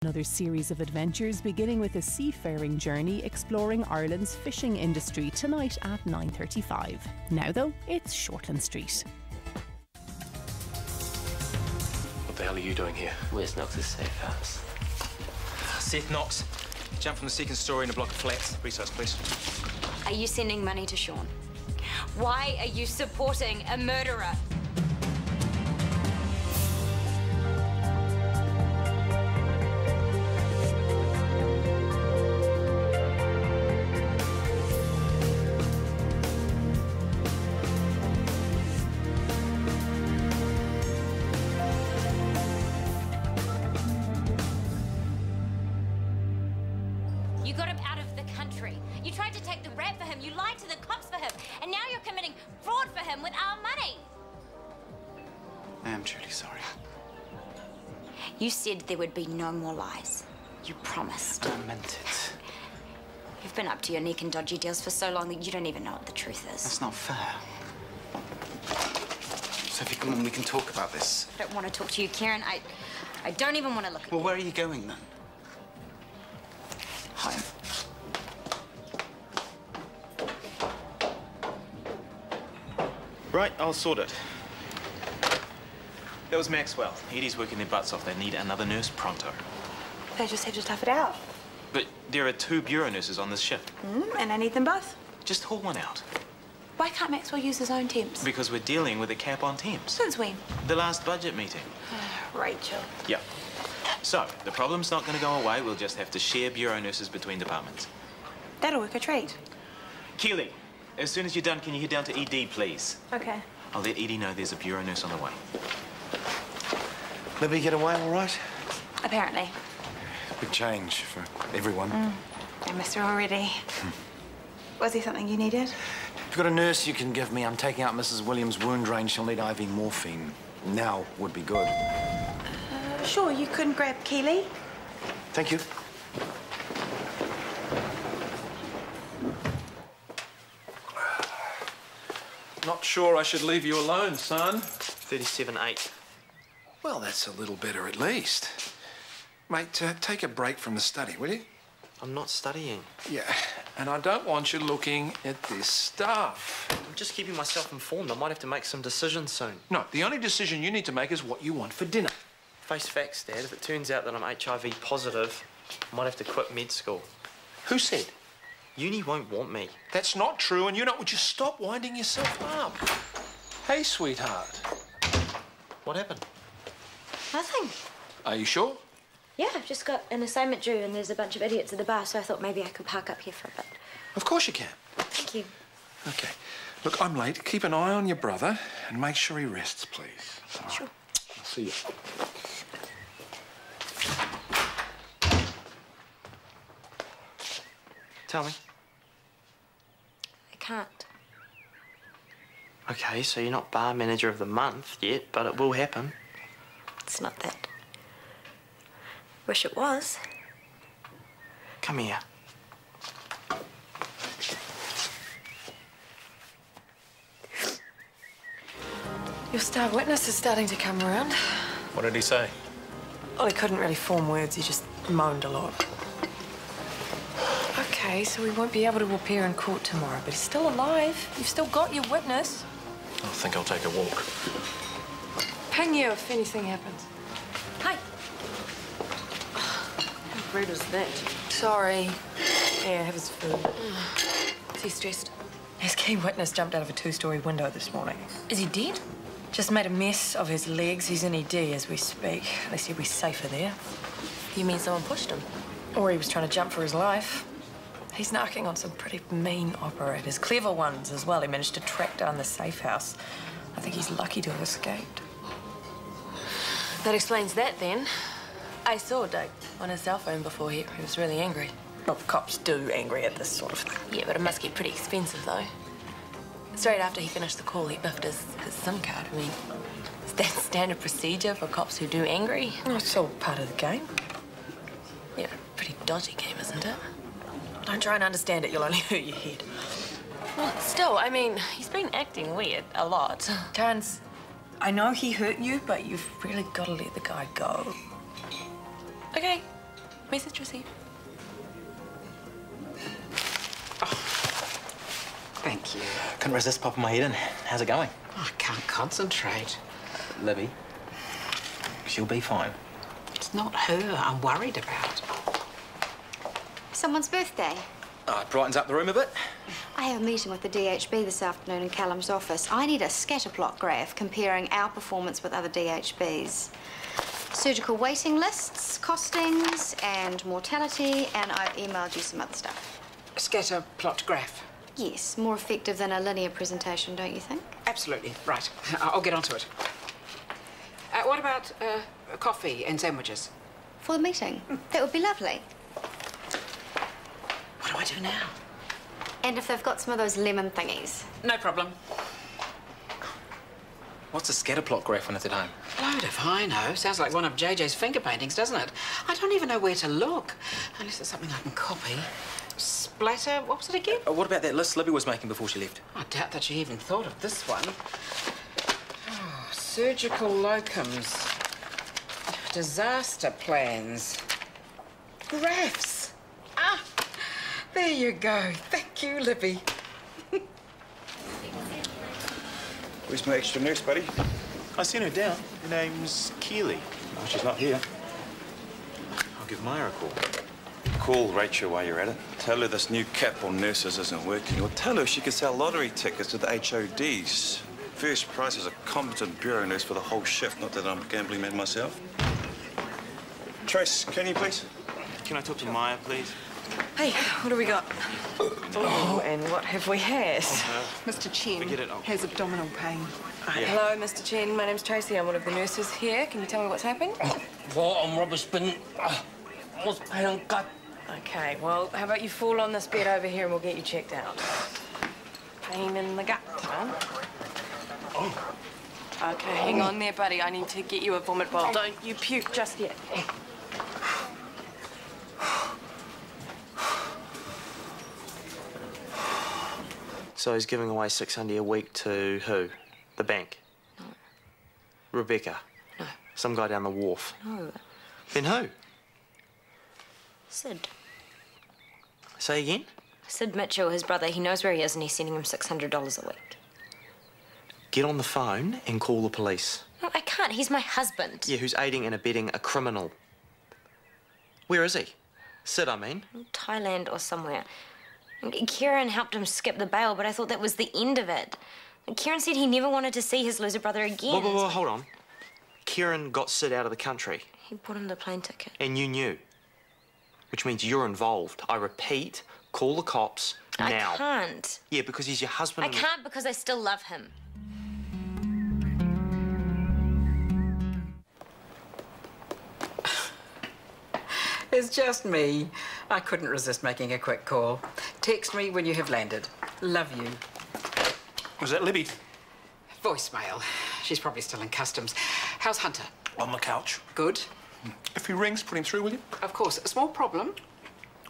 Another series of adventures beginning with a seafaring journey exploring Ireland's fishing industry tonight at 9:35. Now though, it's Shortland Street. What the hell are you doing here? Where's Knox's safe house? Seth Knox. Jumped from the second story in a block of flats. Resource, please. Are you sending money to Sean? Why are you supporting a murderer? You got him out of the country. You tried to take the rap for him. You lied to the cops for him. And now you're committing fraud for him with our money. I am truly sorry. You said there would be no more lies. You promised. I meant it. You've been up to your neck in dodgy deals for so long that you don't even know what the truth is. That's not fair. Sophie, come on, we can talk about this. I don't want to talk to you, Kieran. I don't even want to look at you. Well, where are you going then? Home. Right, I'll sort it. That was Maxwell. Edie's working their butts off. They need another nurse pronto. They just have to tough it out. But there are 2 bureau nurses on this shift. And I need them both. Just haul one out. Why can't Maxwell use his own temps? Because we're dealing with a cap on temps. Since when? The last budget meeting. Rachel. Yeah. So, the problem's not going to go away. We'll just have to share bureau nurses between departments. That'll work a treat. Keely, as soon as you're done, can you head down to ED, please? Okay. I'll let Edie know there's a bureau nurse on the way. Libby get away all right? Apparently. Big change for everyone. I miss her already. Was there something you needed? If you've got a nurse you can give me, I'm taking out Mrs. Williams' wound drain. She'll need IV morphine. Now would be good. Sure, you couldn't grab Keely? Thank you. Not sure I should leave you alone, son. 37-8. Well, that's a little better at least. Mate, take a break from the study, will you? I'm not studying. Yeah, and I don't want you looking at this stuff. I'm just keeping myself informed. I might have to make some decisions soon. No, the only decision you need to make is what you want for dinner. Face facts, Dad. If it turns out that I'm HIV positive, I might have to quit med school. Who said? Uni won't want me. That's not true, and you know, would you stop winding yourself up? Hey, sweetheart. What happened? Nothing. Are you sure? Yeah, I've just got an assignment due and there's a bunch of idiots at the bar, so I thought maybe I could park up here for a bit. Of course you can. Thank you. Okay. Look, I'm late. Keep an eye on your brother and make sure he rests, please. All right. Sure. I'll see you. Tell me. I can't. Okay, so you're not bar manager of the month yet, but it will happen. It's not that. Wish it was. Come here. Your star witness is starting to come around. What did he say? Well, he couldn't really form words. He just moaned a lot. Okay, so we won't be able to appear in court tomorrow, but he's still alive. You've still got your witness. I think I'll take a walk. Ping you if anything happens. Hi. How rude is that? Sorry. Yeah, have his food. Is he stressed? His key witness jumped out of a 2-story window this morning. Is he dead? Just made a mess of his legs. He's in ED as we speak. They said we're safer there. You mean someone pushed him? Or he was trying to jump for his life. He's knocking on some pretty mean operators, clever ones as well. He managed to track down the safe house. I think he's lucky to have escaped. That explains that, then. I saw Doug on his cell phone before he was really angry. Well, cops do angry at this sort of thing. Yeah, but it must get pretty expensive, though. Straight after he finished the call, he biffed his SIM card. I mean, is that standard procedure for cops who do angry? Oh, it's all part of the game. Yeah, pretty dodgy game, isn't it? Don't try and understand it, you'll only hurt your head. Well, still, I mean, he's been acting weird a lot. Terrence, I know he hurt you, but you've really got to let the guy go. Okay, Message received. Thank you. Couldn't resist popping my head in. How's it going? I can't concentrate. Libby. She'll be fine. It's not her I'm worried about. Someone's birthday. Oh, it brightens up the room a bit. I have a meeting with the DHB this afternoon in Callum's office. I need a scatterplot graph comparing our performance with other DHBs. Surgical waiting lists, costings, and mortality, and I've emailed you some other stuff. Scatter plot graph. Yes, more effective than a linear presentation, don't you think? Absolutely. Right. I'll get onto it. What about coffee and sandwiches? For the meeting? That would be lovely. What do I do now? And if they've got some of those lemon thingies. No problem. What's a scatterplot graph when it's at home? Blowed if I know. Sounds like one of JJ's finger paintings, doesn't it? I don't even know where to look. Unless it's something I can copy. Splatter, what was it again? What about that list Libby was making before she left? I doubt that she even thought of this one. Oh, surgical locums. Disaster plans. Graphs. Ah, there you go. Thank you, Libby. Where's my extra nurse, buddy? I sent her down. Her name's Keeley. Oh, she's not here. I'll give Maya a call. Call Rachel while you're at it. Tell her this new cap on nurses isn't working. Or tell her she can sell lottery tickets with HODs. First prize is a competent bureau nurse for the whole shift. Not that I'm a gambling man myself. Trace, can you please? Can I talk to Maya, please? Hey, what do we got? Oh, and what have we had? Mr. Chen Forget it. has abdominal pain. Hello, Mr. Chen. My name's Tracy. I'm one of the nurses here. Can you tell me what's happened? Well, I'm rubbish bin. What's pain gut? Okay, well, how about you fall on this bed over here and we'll get you checked out. Pain in the gut, huh? Okay, hang on there, buddy. I need to get you a vomit bowl. Don't you puke just yet. So he's giving away $600 a week to who? The bank? No. Rebecca? No. Some guy down the wharf? No. Then who? Sid. Say again? Sid Mitchell, his brother. He knows where he is and he's sending him $600 a week. Get on the phone and call the police. No, I can't. He's my husband. Yeah, who's aiding and abetting a criminal. Where is he? Sid, I mean. Thailand or somewhere. Kieran helped him skip the bail, but I thought that was the end of it. Kieran said he never wanted to see his loser brother again. Whoa, hold on. Kieran got Sid out of the country. He bought him the plane ticket. And you knew. Which means you're involved. I repeat, call the cops now. I can't. Yeah, because he's your husband. I can't because I still love him. It's just me. I couldn't resist making a quick call. Text me when you have landed. Love you. Was that Libby? Voicemail. She's probably still in customs. How's Hunter? On the couch. Good. If he rings, put him through, will you? Of course. A small problem?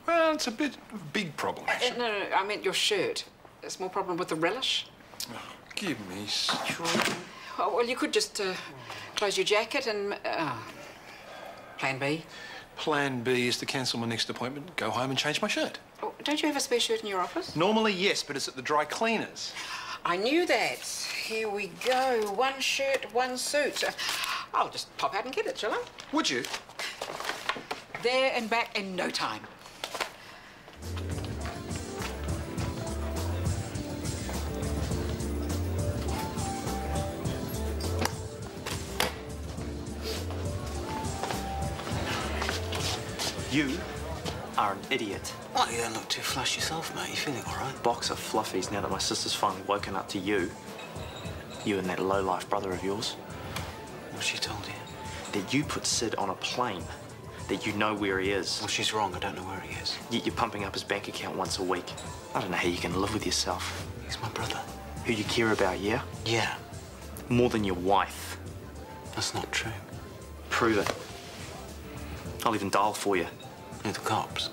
Well, it's a bit of a big problem, actually. No, I meant your shirt. A small problem with the relish? Oh, give me straight. Oh, well, you could just close your jacket and... Plan B? Plan B is to cancel my next appointment, go home and change my shirt. Oh, don't you have a spare shirt in your office? Normally, yes, but it's at the dry cleaners. I knew that. Here we go. One shirt, one suit. I'll just pop out and get it, shall I? Would you? There and back in no time. You are an idiot. Oh, you don't look too flush yourself, mate. You feeling all right? Box of fluffies now that my sister's finally woken up to you. You and that low-life brother of yours. What's she told you? That you put Sid on a plane. That you know where he is. Well, she's wrong. I don't know where he is. Yet you're pumping up his bank account once a week. I don't know how you can live with yourself. He's my brother. Who you care about, yeah? Yeah. More than your wife. That's not true. Prove it. I'll even dial for you. You're the cops.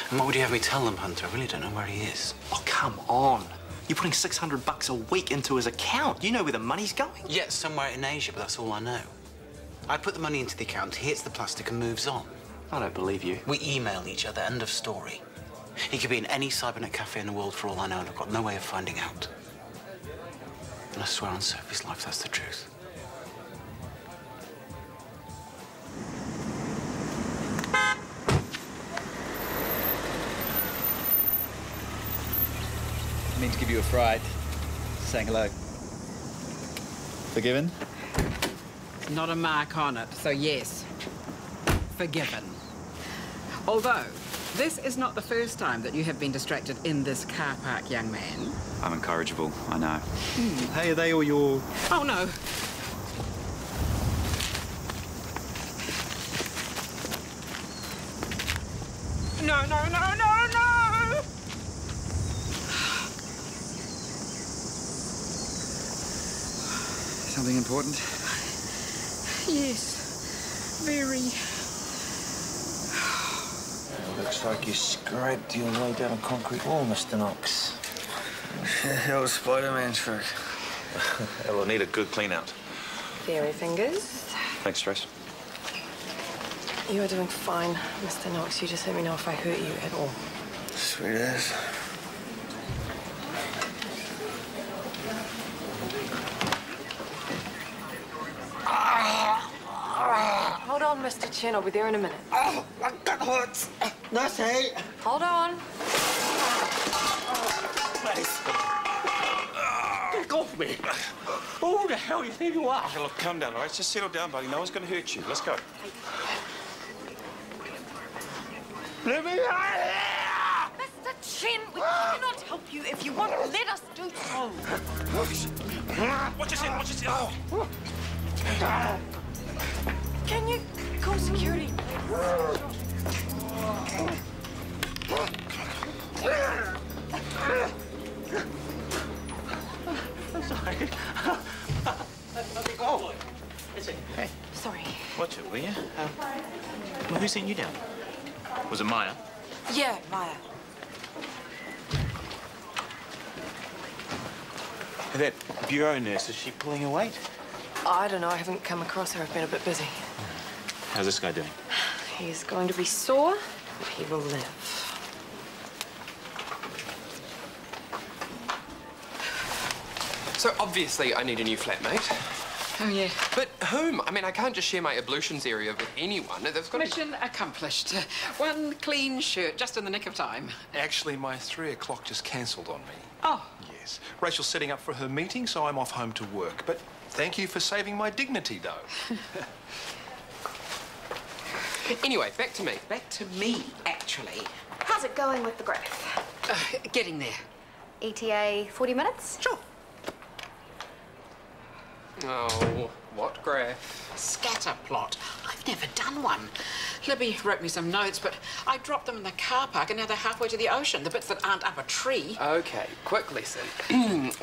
And what would you have me tell them, Hunter? I really don't know where he is. Oh, come on. You're putting $600 a week into his account. You know where the money's going. Yeah, somewhere in Asia, but that's all I know. I put the money into the account, he hits the plastic and moves on. I don't believe you. We email each other, end of story. He could be in any cybernet cafe in the world for all I know, and I've got no way of finding out. And I swear on Sophie's life, that's the truth. I mean to give you a fright. Saying hello. Forgiven? Not a mark on it, so yes. Forgiven. Although, this is not the first time that you have been distracted in this car park, young man. I'm incorrigible, I know. Hey, are they all your... Oh, no. No, no, no, no, no! Something important? Yes, very. Looks like you scraped your way down a concrete wall, Mr. Knox. That was Spider-Man's trick. We'll need a good clean-out. Fairy fingers. Thanks, Trace. You are doing fine, Mr. Knox. You just let me know if I hurt you at all. Sweet ass. Hold on, Mr. Chin. I'll be there in a minute. Oh, that hurts. Nurse, Hold on. please. Get off me. Who the hell you think you are? Okay, look, calm down, all right? Just settle down, buddy. No one's going to hurt you. Let's go. Let me out of here! Mr. Chin, we cannot help you. If you want, let us do so. Watch your step, watch your step. Oh. Can you call security? I'm sorry. Oh, Hey, Sorry. watch it, will you? Well, who sent you down? Was it Maya? Yeah, Maya. That bureau nurse, is she pulling her weight? I don't know. I haven't come across her. I've been a bit busy. How's this guy doing? He's going to be sore, but he will live. So obviously I need a new flatmate. Oh, yeah. But whom? I mean, I can't just share my ablutions area with anyone. They've got to... Mission accomplished. One clean shirt, just in the nick of time. Actually, my 3 o'clock just cancelled on me. Oh. Yes. Rachel's setting up for her meeting, so I'm off home to work. But thank you for saving my dignity, though. Anyway, back to me. Back to me, actually. How's it going with the graph? Getting there. ETA 40 minutes? Sure. Oh, what graph? Scatter plot. I've never done one. Libby wrote me some notes, but I dropped them in the car park and now they're halfway to the ocean, the bits that aren't up a tree. Okay, quick lesson.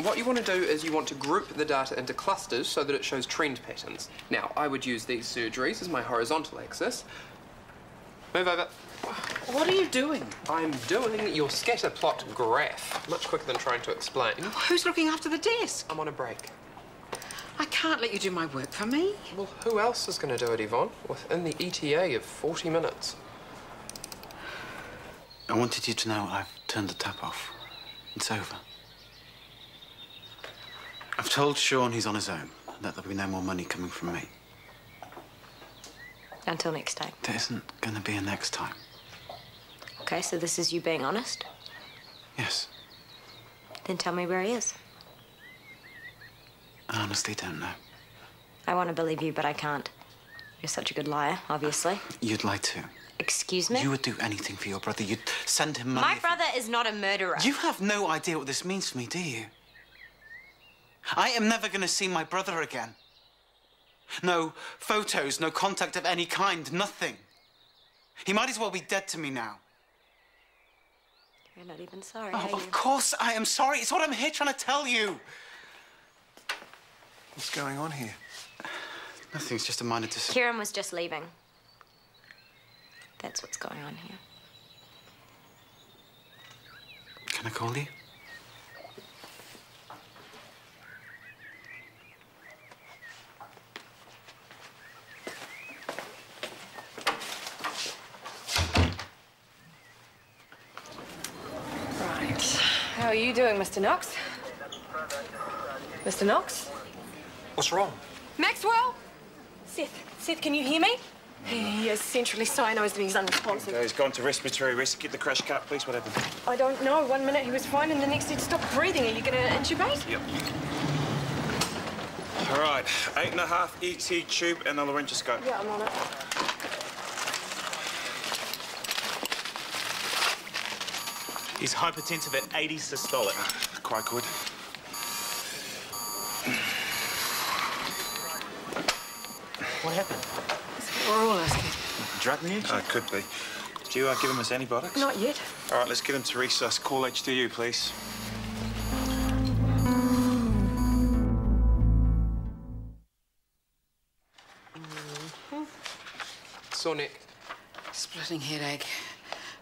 What you want to do is you want to group the data into clusters so that it shows trend patterns. Now, I would use these surgeries as my horizontal axis. Move over. What are you doing? I'm doing your scatter plot graph. Much quicker than trying to explain. Who's looking after the desk? I'm on a break. I can't let you do my work for me. Well, who else is going to do it, Yvonne? Within the ETA of 40 minutes. I wanted you to know I've turned the tap off. It's over. I've told Sean he's on his own, that there'll be no more money coming from me. Until next time. There isn't going to be a next time. Okay, so this is you being honest? Yes. Then tell me where he is. I honestly don't know. I want to believe you, but I can't. You're such a good liar, obviously. You'd lie too. Excuse me? You would do anything for your brother. You'd send him money. My brother is not a murderer. You have no idea what this means to me, do you? I am never going to see my brother again. No photos, no contact of any kind, nothing. He might as well be dead to me now. You're not even sorry, Oh, are you? of course I am sorry. It's what I'm here trying to tell you. What's going on here? Nothing, it's just a minor Kieran was just leaving. That's what's going on here. Can I call you? are you doing, Mr. Knox? Mr. Knox? What's wrong? Maxwell? Seth, can you hear me? He is centrally cyanosed and he's unresponsive. Okay, he's gone to respiratory rest. Get the crash cart, please. What happened? I don't know. 1 minute he was fine and the next he'd stopped breathing. Are you going to intubate? Yep. All right, 8.5 ET tube and a laryngoscope. Yeah, I'm on it. He's hypertensive at 80 systolic. Quite good. What happened? We're all asking. Drug news? Could be. Did you give him his antibiotics? Not yet. All right, let's get him to resus. Call HDU, please. Sore neck. Splitting headache.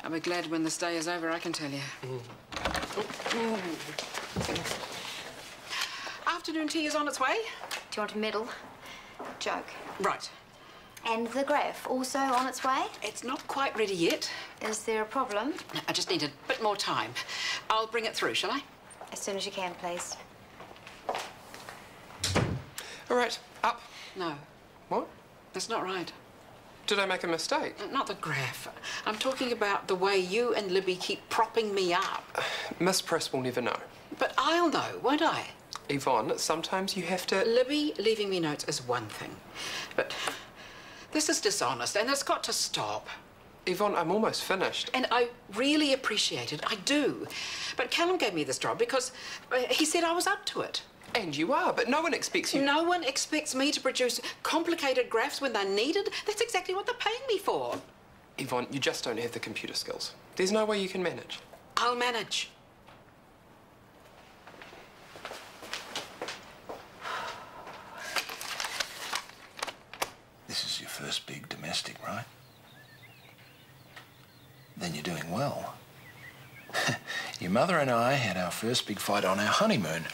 I'll be glad when this day is over, I can tell you. Afternoon tea is on its way. Do you want a medal? Joke. Right. And the graph also on its way? It's not quite ready yet. Is there a problem? I just need a bit more time. I'll bring it through, shall I? As soon as you can, please. All right, up. No. What? That's not right. Did I make a mistake? Not the graph. I'm talking about the way you and Libby keep propping me up. Miss Press will never know. But I'll know, won't I? Yvonne, sometimes you have to... Libby leaving me notes is one thing. But this is dishonest, and it's got to stop. Yvonne, I'm almost finished. And I really appreciate it. I do. But Callum gave me this job because he said I was up to it. And you are, but no one expects you... No one expects me to produce complicated graphs when they're needed. That's exactly what they're paying me for. Yvonne, you just don't have the computer skills. There's no way you can manage. I'll manage. This is your first big domestic, right? Then you're doing well. Your mother and I had our first big fight on our honeymoon.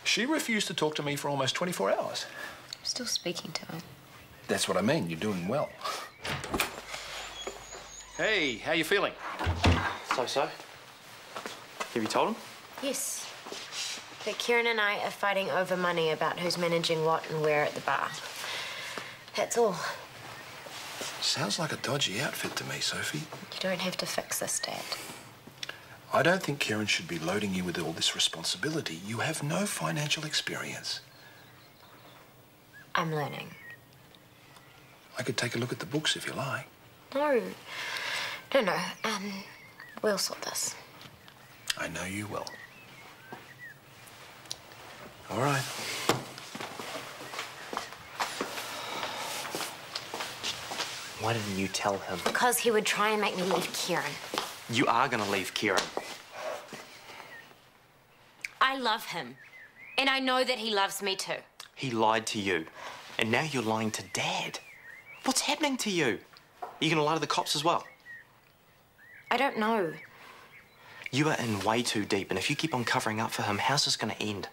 She refused to talk to me for almost 24 hours. I'm still speaking to him. That's what I mean. You're doing well. Hey, how you feeling? So. Have you told him? Yes. But Kieran and I are fighting over money about who's managing what and where at the bar. That's all. Sounds like a dodgy outfit to me, Sophie. You don't have to fix this, Dad. I don't think Kieran should be loading you with all this responsibility. You have no financial experience. I'm learning. I could take a look at the books if you like. No. We'll sort this. I know you will. All right. Why didn't you tell him? Because he would try and make me leave Kieran. You are gonna leave Kieran. I love him. And I know that he loves me too. He lied to you. And now you're lying to Dad. What's happening to you? Are you gonna lie to the cops as well? I don't know. You are in way too deep, and if you keep on covering up for him, how's this gonna end?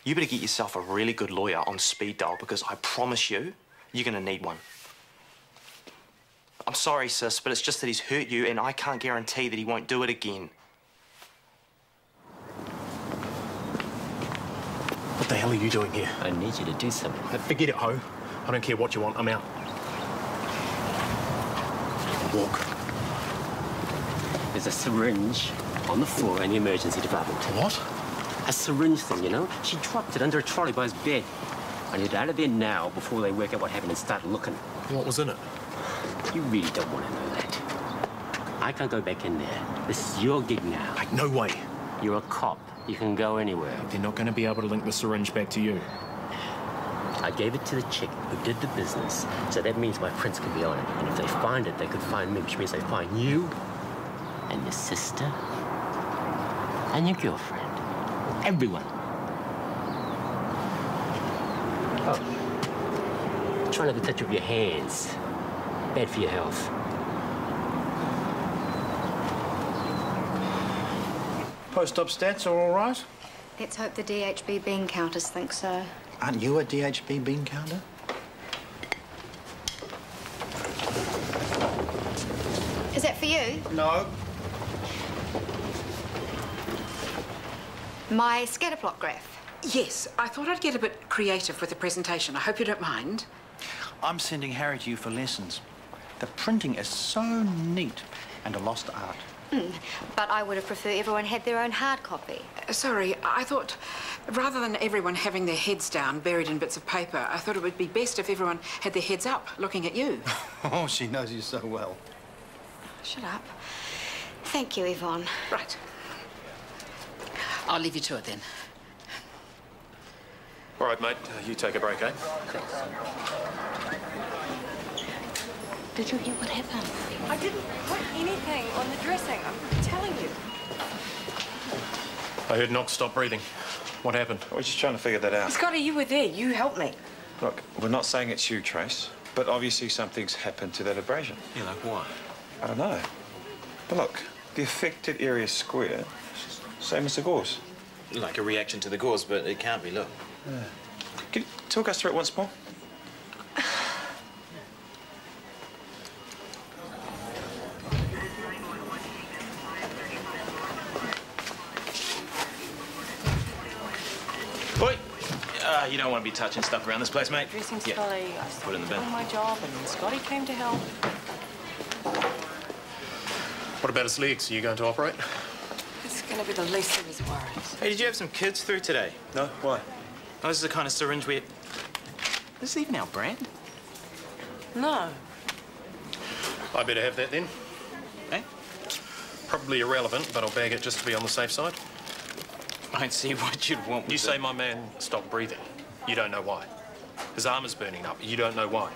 You better get yourself a really good lawyer on speed dial, because I promise you, you're gonna need one. I'm sorry, sis, but it's just that he's hurt you, and I can't guarantee that he won't do it again. What the hell are you doing here? I need you to do something. Forget it, Ho. I don't care what you want. I'm out. Walk. There's a syringe on the floor in the emergency department. What? A syringe thing, you know? She dropped it under a trolley by his bed. I need it out of there now before they work out what happened and start looking. What was in it? You really don't want to know that. I can't go back in there. This is your gig now. Like, no way. You're a cop. You can go anywhere. They're not going to be able to link the syringe back to you. I gave it to the chick who did the business, so that means my prints can be on it. And if they find it, they could find me, which means they find you and your sister and your girlfriend. Everyone. Oh. Try not to touch with your hands. Bad for your health. Post-op stats are all right? Let's hope the DHB bean counters think so. Aren't you a DHB bean counter? Is that for you? No. My scatter plot graph. Yes, I thought I'd get a bit creative with the presentation. I hope you don't mind. I'm sending Harry to you for lessons. The printing is so neat and a lost art. But I would have preferred everyone had their own hard copy. Sorry, I thought rather than everyone having their heads down, buried in bits of paper, I thought it would be best if everyone had their heads up, looking at you. Oh, she knows you so well. Shut up. Thank you, Yvonne. Right. I'll leave you to it then. All right, mate. You take a break, eh? Did you hear what happened? I didn't put anything on the dressing. I'm telling you. I heard Knox stop breathing. What happened? We're just trying to figure that out. Scotty, you were there. You helped me. Look, we're not saying it's you, Trace, but obviously something's happened to that abrasion. Yeah, like what? I don't know. But look, the affected area is square, same as the gauze. Like a reaction to the gauze, but it can't be, look. Yeah. Can you talk us through it once more? Oi! You don't want to be touching stuff around this place, mate. Dressing Yeah. Scully. I Put it in the bin. did my job, and Scotty came to help. What about his legs? Are you going to operate? It's going to be the least of his worries. Hey, did you have some kids through today? No, why? Oh, this is the kind of syringe where... This is even our brand? No. I better have that then. Eh? Probably irrelevant, but I'll bag it just to be on the safe side. I don't see what you'd want with You say my man stopped breathing. You don't know why. His arm is burning up. You don't know why.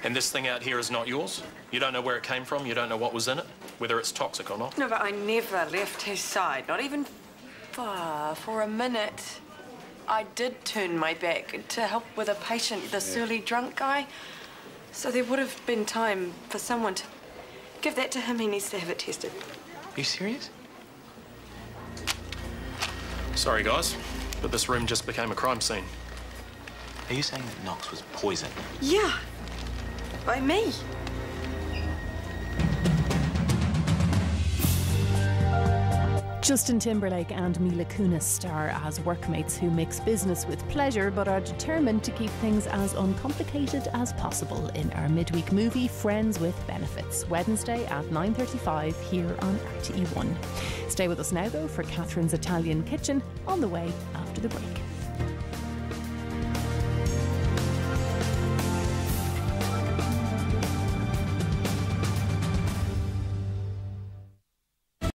And this thing out here is not yours. You don't know where it came from. You don't know what was in it, whether it's toxic or not. No, but I never left his side, not even for a minute. I did turn my back to help with a patient, the surly drunk guy. So there would have been time for someone to give that to him. He needs to have it tested. Are you serious? Sorry, guys, but this room just became a crime scene. Are you saying that Knox was poisoned? Yeah, by me. Justin Timberlake and Mila Kunis star as workmates who mix business with pleasure but are determined to keep things as uncomplicated as possible in our midweek movie Friends with Benefits, Wednesday at 9:35 here on RTE1. Stay with us now though for Catherine's Italian Kitchen on the way after the break.